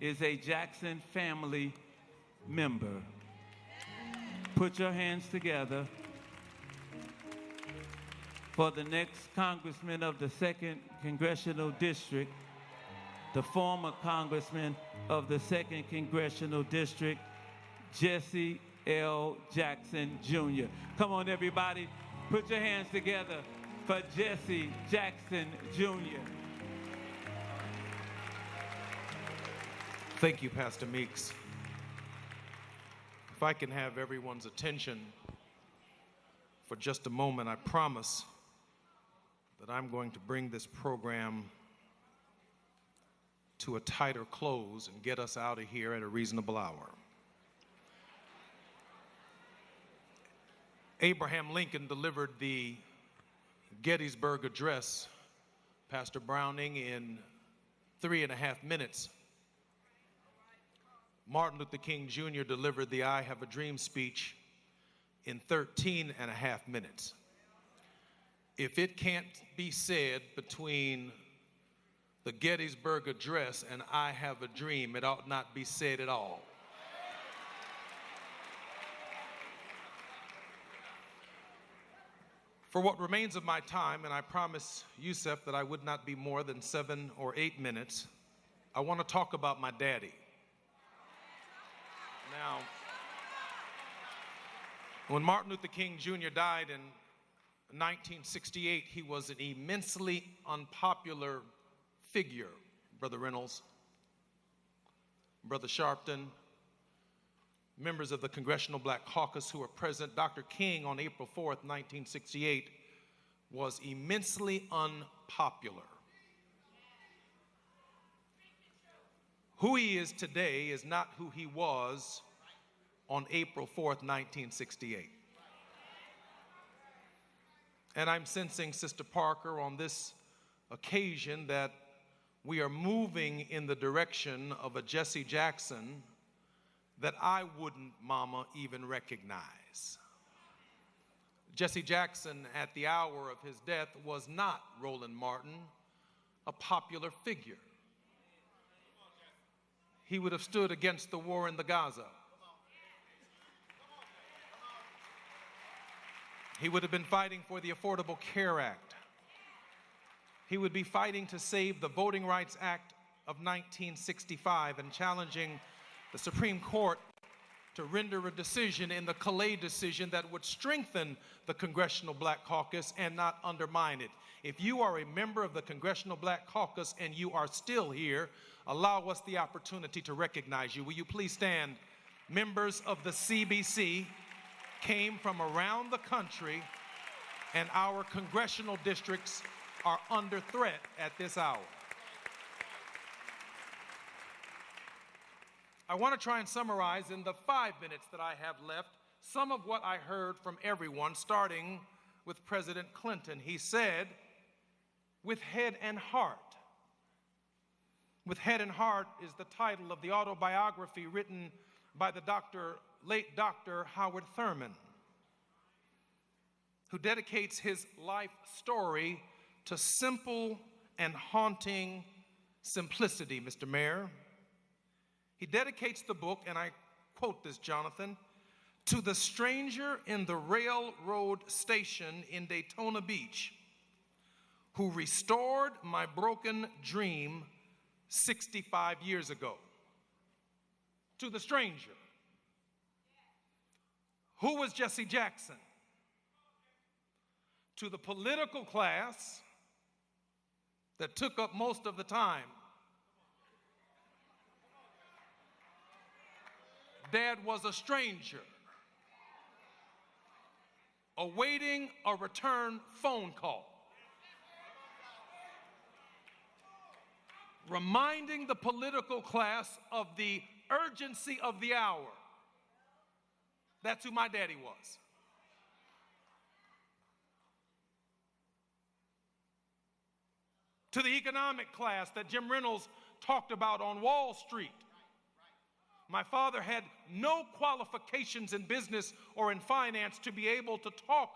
is a Jackson family member. Put your hands together for the next Congressman of the 2nd Congressional District, the former Congressman of the 2nd Congressional District, Jesse L. Jackson Jr. Come on, everybody. Put your hands together for Jesse Jackson Jr. Thank you, Pastor Meeks. If I can have everyone's attention for just a moment, I promise that I'm going to bring this program to a tighter close and get us out of here at a reasonable hour. Abraham Lincoln delivered the Gettysburg Address, Pastor Browning, in 3.5 minutes. Martin Luther King Jr. delivered the I Have a Dream speech in 13.5 minutes. If it can't be said between the Gettysburg Address and I Have a Dream, it ought not be said at all. For what remains of my time, and I promised Yusef that I would not be more than 7 or 8 minutes, I want to talk about my daddy. Now, when Martin Luther King Jr. died in 1968, he was an immensely unpopular figure, Brother Reynolds, Brother Sharpton, members of the Congressional Black Caucus who were present. Dr. King, on April 4th, 1968, was immensely unpopular. Who he is today is not who he was on April 4th, 1968. And I'm sensing, Sister Parker, on this occasion that we are moving in the direction of a Jesse Jackson that I wouldn't, Mama, even recognize. Jesse Jackson, at the hour of his death, was not Roland Martin, a popular figure. He would have stood against the war in the Gaza. He would have been fighting for the Affordable Care Act. He would be fighting to save the Voting Rights Act of 1965 and challenging the Supreme Court to render a decision in the Calais decision that would strengthen the Congressional Black Caucus and not undermine it. If you are a member of the Congressional Black Caucus and you are still here, allow us the opportunity to recognize you. Will you please stand? Members of the CBC came from around the country, and our congressional districts are under threat at this hour. I want to try and summarize in the 5 minutes that I have left some of what I heard from everyone, starting with President Clinton. He said, with head and heart. With Head and Heart is the title of the autobiography written by the late Dr. Howard Thurman, who dedicates his life story to simple and haunting simplicity, Mr. Mayor. He dedicates the book, and I quote this, Jonathan, to the stranger in the railroad station in Daytona Beach who restored my broken dream 65 years ago. To the stranger. Who was Jesse Jackson? To the political class that took up most of the time. Dad was a stranger, awaiting a return phone call, reminding the political class of the urgency of the hour. That's who my daddy was. To the economic class that Jim Reynolds talked about on Wall Street. My father had no qualifications in business or in finance to be able to talk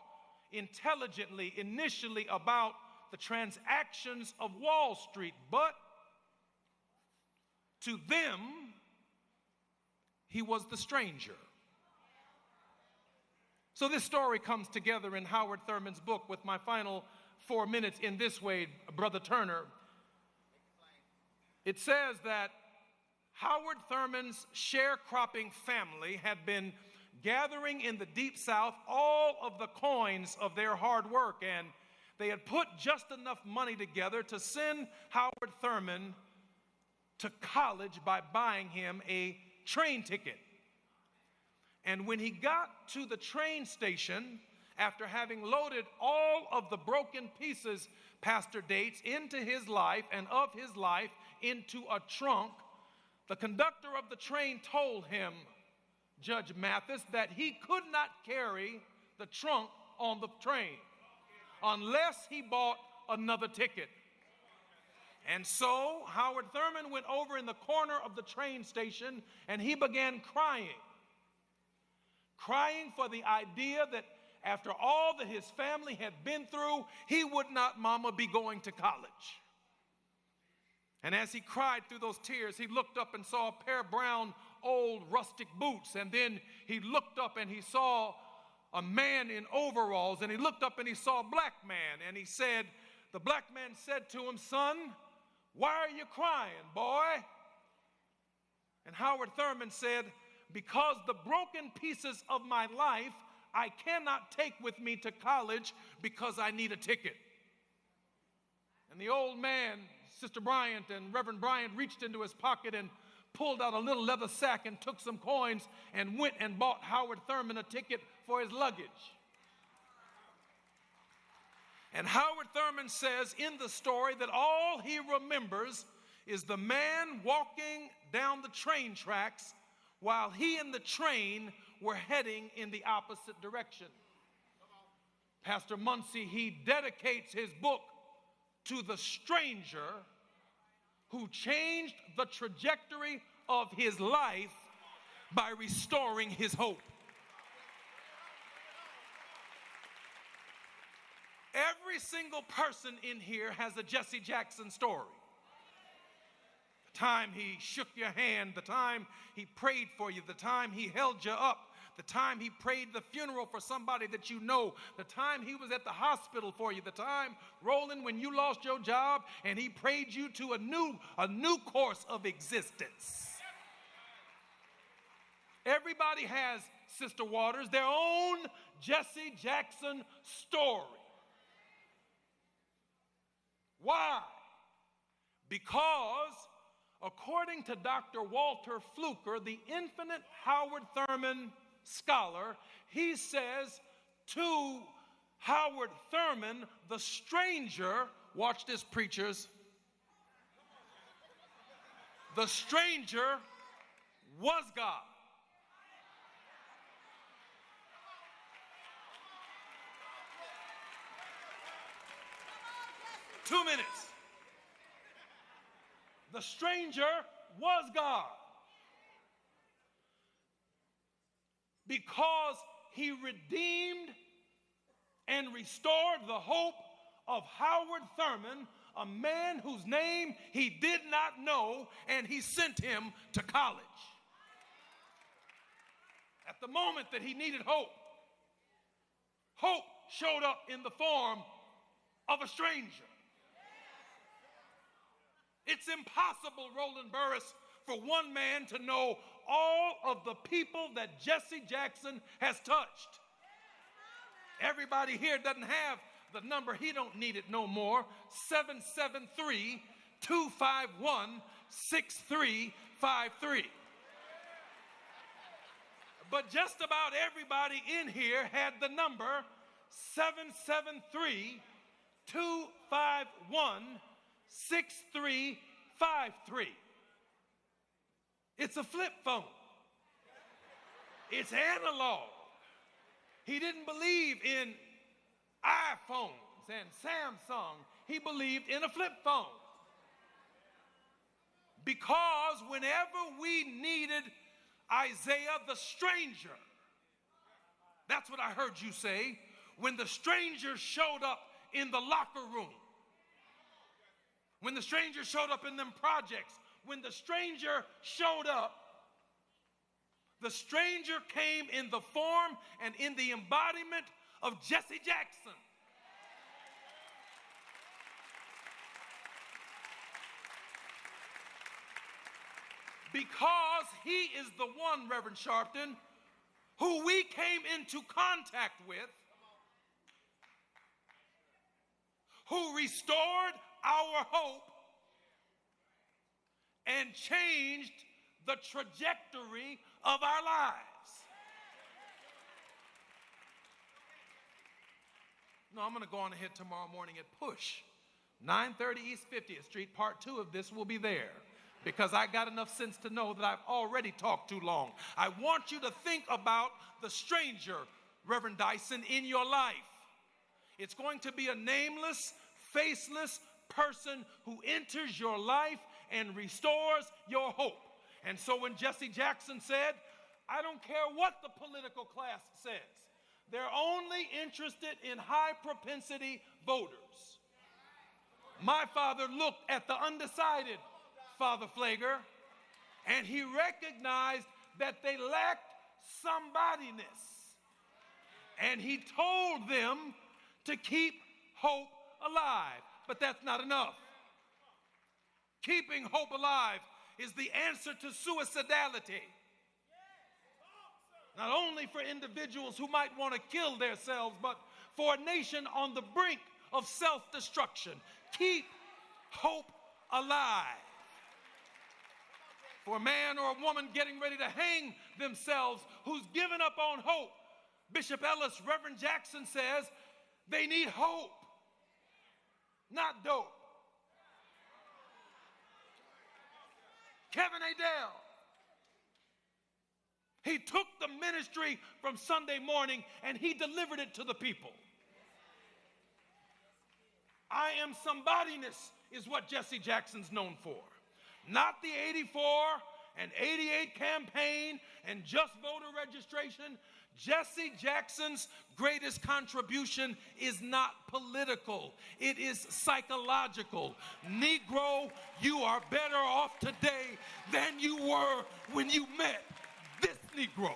intelligently initially about the transactions of Wall Street, but To them, he was the stranger. So this story comes together in Howard Thurman's book with my final 4 minutes in this way, Brother Turner. It says that Howard Thurman's sharecropping family had been gathering in the Deep South all of the coins of their hard work, and they had put just enough money together to send Howard Thurman to college by buying him a train ticket. And when he got to the train station, after having loaded all of the broken pieces, Pastor Dates, into his life and of his life into a trunk, the conductor of the train told him, Judge Mathis, that he could not carry the trunk on the train unless he bought another ticket. And so Howard Thurman went over in the corner of the train station and he began crying for the idea that after all that his family had been through, he would not, mama, be going to college. And as he cried through those tears, he looked up and saw a pair of brown, old, rustic boots. And then he looked up and he saw a man in overalls. And he looked up and he saw a black man. And he said, the black man said to him, son, why are you crying, boy? And Howard Thurman said, because the broken pieces of my life I cannot take with me to college because I need a ticket. And the old man, Sister Bryant and Reverend Bryant, reached into his pocket and pulled out a little leather sack and took some coins and went and bought Howard Thurman a ticket for his luggage. And Howard Thurman says in the story that all he remembers is the man walking down the train tracks while he and the train were heading in the opposite direction. Pastor Muncie, he dedicates his book to the stranger who changed the trajectory of his life by restoring his hope. Every single person in here has a Jesse Jackson story. The time he shook your hand, the time he prayed for you, the time he held you up, the time he prayed the funeral for somebody that you know, the time he was at the hospital for you, the time, Roland, when you lost your job and he prayed you to a new course of existence. Everybody has, Sister Waters, their own Jesse Jackson story. Why? Because according to Dr. Walter Fluker, the infinite Howard Thurman scholar, he says to Howard Thurman, the stranger, watch this, preachers, the stranger was God. Two minutes. The stranger was God because he redeemed and restored the hope of Howard Thurman, a man whose name he did not know, and he sent him to college. At the moment that he needed hope, hope showed up in the form of a stranger. It's impossible, Roland Burris, for one man to know all of the people that Jesse Jackson has touched. Everybody here doesn't have the number. He don't need it no more. 773-251-6353. But just about everybody in here had the number 773-251-6353. It's a flip phone. It's analog. He didn't believe in iPhones and Samsung. He believed in a flip phone. Because whenever we needed Isaiah the stranger, that's what I heard you say, when the stranger showed up in the locker room, when the stranger showed up in them projects, when the stranger showed up, the stranger came in the form and in the embodiment of Jesse Jackson. Because he is the one, Reverend Sharpton, who we came into contact with, who restored our hope and changed the trajectory of our lives. No, I'm going to go on ahead tomorrow morning at push. 930 East 50th Street, part 2 of this will be there, because I got enough sense to know that I've already talked too long. I want you to think about the stranger, Reverend Dyson, in your life. It's going to be a nameless, faceless person who enters your life and restores your hope. And so when Jesse Jackson said, I don't care what the political class says, they're only interested in high propensity voters. My father looked at the undecided, Father Flager, and he recognized that they lacked somebodyness. And he told them to keep hope alive. But that's not enough. Keeping hope alive is the answer to suicidality. Not only for individuals who might want to kill themselves, but for a nation on the brink of self-destruction. Keep hope alive. For a man or a woman getting ready to hang themselves who's given up on hope, Bishop Ellis, Reverend Jackson says they need hope, not dope. Kevin Adele, he took the ministry from Sunday morning and he delivered it to the people. I am somebodyness is what Jesse Jackson's known for. Not the 84 and 88 campaign and just voter registration. Jesse Jackson's greatest contribution is not political. It is psychological. Negro, you are better off today than you were when you met this Negro.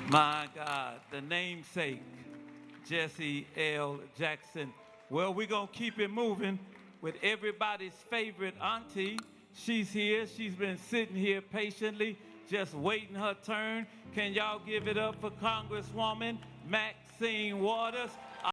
My God, the namesake, Jesse L. Jackson. Well, we're going to keep it moving with everybody's favorite auntie. She's here. She's been sitting here patiently, just waiting her turn. Can y'all give it up for Congresswoman Maxine Waters?